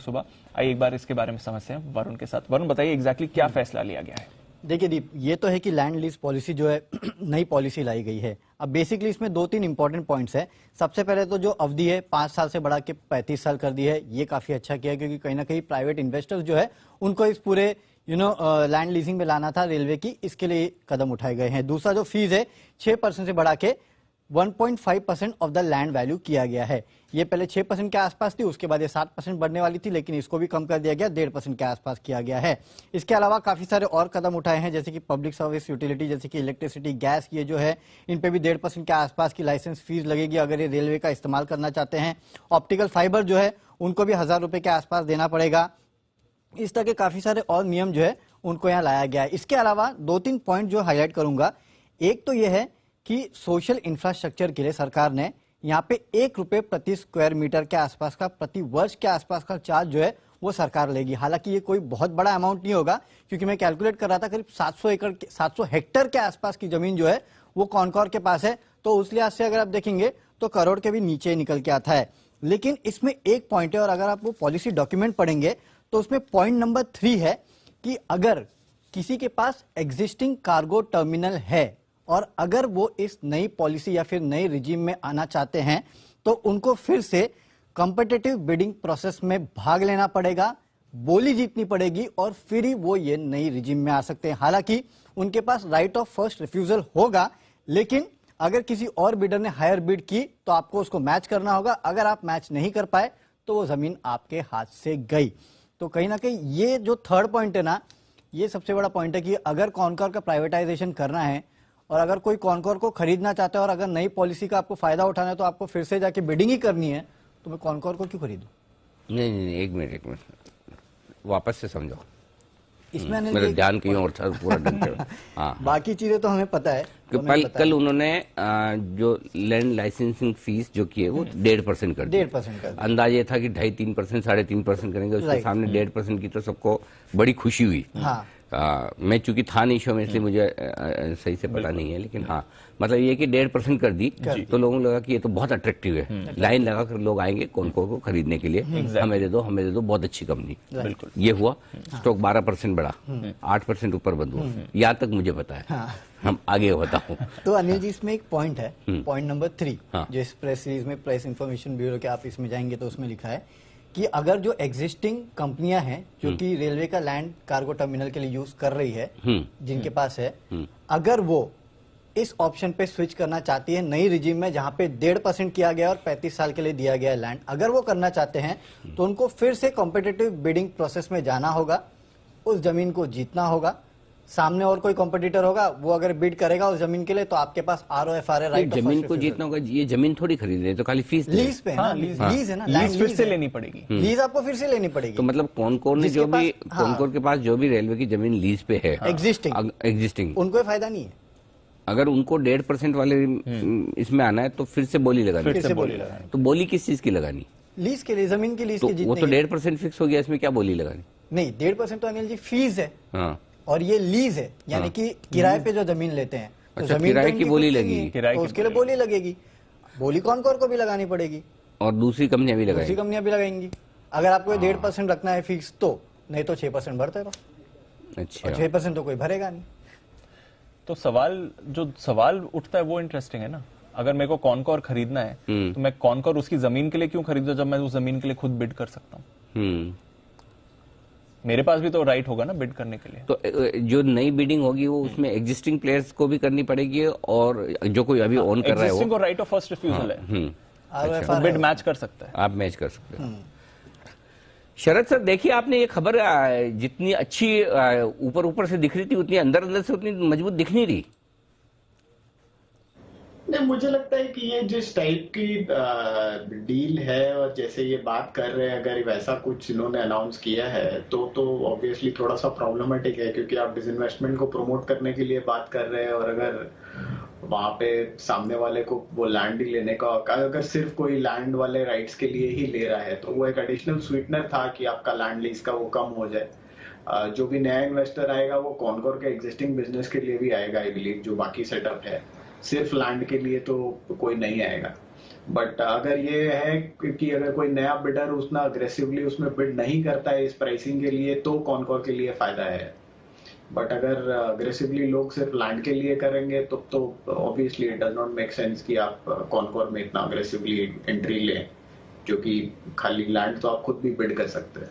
सुबह। आइए एक बार इसके बारे में समझते हैं वरुण के साथ। वरुण, बताइए एग्जैक्टली क्या फैसला लिया गया है? देखिए दीप, ये तो है कि लैंड लीज पॉलिसी जो है नई पॉलिसी लाई गई है। अब बेसिकली इसमें 2-3 इंपॉर्टेंट पॉइंट्स है। सबसे पहले तो जो अवधि है 5 साल से बढ़ा के 35 साल कर दी है, ये काफी अच्छा किया, क्योंकि कहीं ना कहीं प्राइवेट इन्वेस्टर्स जो है उनको इस पूरे लैंड लीजिंग में लाना था रेलवे की, इसके लिए कदम उठाए गए हैं। दूसरा जो फीस है 6% से बढ़ा के 1.5% ऑफ द लैंड वैल्यू किया गया है। ये पहले 6% के आसपास थी, उसके बाद ये 7% बढ़ने वाली थी, लेकिन इसको भी कम कर दिया गया, 1.5% के आसपास किया गया है। इसके अलावा काफी सारे और कदम उठाए हैं, जैसे कि पब्लिक सर्विस यूटिलिटी, जैसे कि इलेक्ट्रिसिटी, गैस, ये जो है इन पे भी 1.5% के आसपास की लाइसेंस फीस लगेगी अगर ये रेलवे का इस्तेमाल करना चाहते हैं। ऑप्टिकल फाइबर जो है उनको भी 1000 रुपए के आसपास देना पड़ेगा। इस तरह के काफी सारे और नियम जो है उनको यहाँ लाया गया है। इसके अलावा 2-3 पॉइंट जो हाईलाइट करूंगा। एक तो यह है कि सोशल इंफ्रास्ट्रक्चर के लिए सरकार ने यहाँ पे 1 रुपए प्रति स्क्वायर मीटर के आसपास का, प्रति वर्ष के आसपास का चार्ज जो है वो सरकार लेगी। हालांकि ये कोई बहुत बड़ा अमाउंट नहीं होगा, क्योंकि मैं कैलकुलेट कर रहा था करीब 700 हेक्टेयर के आसपास की जमीन जो है वो कॉनकॉर के पास है, तो उस लिहाज से अगर आप देखेंगे तो करोड़ के भी नीचे निकल के आता है। लेकिन इसमें एक पॉइंट है, और अगर आप वो पॉलिसी डॉक्यूमेंट पढ़ेंगे तो उसमें पॉइंट नंबर 3 है कि अगर किसी के पास एग्जिस्टिंग कार्गो टर्मिनल है और अगर वो इस नई पॉलिसी या फिर नई रिजीम में आना चाहते हैं तो उनको फिर से कॉम्पिटिटिव बिडिंग प्रोसेस में भाग लेना पड़ेगा, बोली जीतनी पड़ेगी, और फिर ही वो ये नई रिजीम में आ सकते हैं। हालांकि उनके पास राइट ऑफ फर्स्ट रिफ्यूजल होगा, लेकिन अगर किसी और बिडर ने हायर बिड की तो आपको उसको मैच करना होगा। अगर आप मैच नहीं कर पाए तो वो जमीन आपके हाथ से गई। तो कहीं ना कहीं ये जो थर्ड पॉइंट है ना, ये सबसे बड़ा पॉइंट है कि अगर कॉनकॉर का प्राइवेटाइजेशन करना है और अगर कोई कॉनकॉर को खरीदना चाहता है और अगर नई पॉलिसी का आपको फायदा उठाना है तो आपको फिर से जाके बिडिंग ही करनी है, तो मैं कॉनकॉर को क्यों खरीदूं? नहीं, एक मिनट वापस से समझो। इसमें मेरा ध्यान कहीं और था पूरा ढंग से। हाँ, बाकी चीजें तो हमें पता है कि कल उन्होंने जो लैंड लाइसेंसिंग फीस जो की है वो 1.5% कर दी। 1.5% कर दी। अंदाज ये था कि 2.5-3%, 3.5% करेंगे, उसके सामने 1.5% की तो सबको बड़ी खुशी हुई। हाँ। मैं चूंकि था नहीं शो में, इसलिए मुझे सही से पता नहीं है, लेकिन हाँ मतलब ये कि 1.5% कर दी तो लोगों को लगा कि ये तो बहुत अट्रैक्टिव है, लाइन लगा कर लोग आएंगे कॉनकॉर को खरीदने के लिए, हमें दे दो, बहुत अच्छी कंपनी। बिल्कुल ये हुआ, स्टॉक 12% बढ़ा, 8% ऊपर बंद हुआ, यहाँ तक मुझे पता है। हाँ। हम आगे बताऊं तो अनिल जी, इसमें एक पॉइंट है, पॉइंट नंबर 3, जो इस प्रेस सीरीज में प्रेस इंफॉर्मेशन ब्यूरो के आप इसमें जाएंगे तो उसमें लिखा है कि अगर जो एग्जिस्टिंग कंपनियां हैं जो कि रेलवे का लैंड कार्गो टर्मिनल के लिए यूज कर रही है, जिनके पास है, अगर वो इस ऑप्शन पे स्विच करना चाहती है नई रिजीम में जहां पे 1.5% किया गया और 35 साल के लिए दिया गया है लैंड, अगर वो करना चाहते हैं तो उनको फिर से कॉम्पिटिटिव बिडिंग प्रोसेस में जाना होगा, उस जमीन को जीतना होगा। सामने और कोई कॉम्पिटिटर होगा, वो अगर बिड करेगा उस जमीन के लिए तो आपके पास ROFR है, राइट ऑफ जमीन को जीतना होगा। ये जमीन थोड़ी खरीद रहे तो खाली फीस लीज पे है, लीज है ना, लीज फिर से लेनी पड़ेगी, लीज आपको फिर से लेनी पड़ेगी। तो मतलब कॉनकॉर ने जो भी कॉनकॉर के पास जो भी रेलवे की जमीन लीज पे है एग्जिस्टिंग, उनको फायदा नहीं है। अगर उनको 1.5% वाले इसमें आना है तो फिर से बोली लगानी, तो बोली किस चीज की लगानी? लीज के लिए, जमीन की लीज तो के जीतने। वो तो 1.5% फिक्स हो गया, इसमें क्या बोली लगानी? नहीं, 1.5% तो अनिल जी फीस है। हाँ। और ये लीज है, यानी कि किराए पे जो जमीन लेते हैं, तो अच्छा, जमीन किराए की बोली लगेगी, तो उसके लिए बोली लगेगी, बोली कॉनकॉर को भी लगानी पड़ेगी और दूसरी कंपनियां भी लगाएंगी, दूसरी कंपनियां भी लगाएंगी। अगर आपको 1.5% रखना है फिक्स तो, नहीं तो 6% भरते रहो। अच्छा, 6% तो कोई भरेगा नहीं। तो सवाल उठता है वो इंटरेस्टिंग है ना। अगर मेरे को कॉनकॉर खरीदना है तो मैं कॉनकॉर उसकी जमीन के लिए क्यों खरीदूं जब मैं उस जमीन के लिए खुद बिड कर सकता हूँ? मेरे पास भी तो राइट होगा ना बिड करने के लिए। तो जो नई बिडिंग होगी वो उसमें एग्जिस्टिंग प्लेयर्स को भी करनी पड़ेगी, और जो कोई अभी ओन कर रहा है वो राइट ऑफ फर्स्ट रिफ्यूजल है, बिड मैच कर सकता है, आप मैच कर सकते हैं। शरद सर, देखिए आपने ये खबर जितनी अच्छी ऊपर ऊपर से दिख रही थी उतनी अंदर अंदर से उतनी मजबूत दिख नहीं रही। नहीं, मुझे लगता है कि ये जिस टाइप की डील है और जैसे ये बात कर रहे हैं, अगर वैसा कुछ इन्होंने अनाउंस किया है तो ऑब्वियसली थोड़ा सा प्रॉब्लमेटिक है, क्योंकि आप डिसइन्वेस्टमेंट को प्रमोट करने के लिए बात कर रहे हैं और अगर वहां पे सामने वाले को वो लैंड ही लेने का, अगर सिर्फ कोई लैंड वाले राइट्स के लिए ही ले रहा है तो वो एक एडिशनल स्वीटनर था कि आपका लैंड लीज का वो कम हो जाए। जो भी नया इन्वेस्टर आएगा वो कॉनकॉर के एग्जिस्टिंग बिजनेस के लिए भी आएगा, आई बिलीव, जो बाकी सेटअप है, सिर्फ लैंड के लिए तो कोई नहीं आएगा। बट अगर ये है कि अगर कोई नया बिडर उतना अग्रेसिवली उसमें बिड नहीं करता है इस प्राइसिंग के लिए, तो कॉनकॉर के लिए फायदा है। बट अगर अग्रेसिवली लोग सिर्फ लैंड के लिए करेंगे तो obviously it does not make sense कि आप कॉनकॉर में इतना अग्रेसिवली एंट्री लें, जो कि खाली लैंड तो आप खुद भी बिड कर सकते हैं।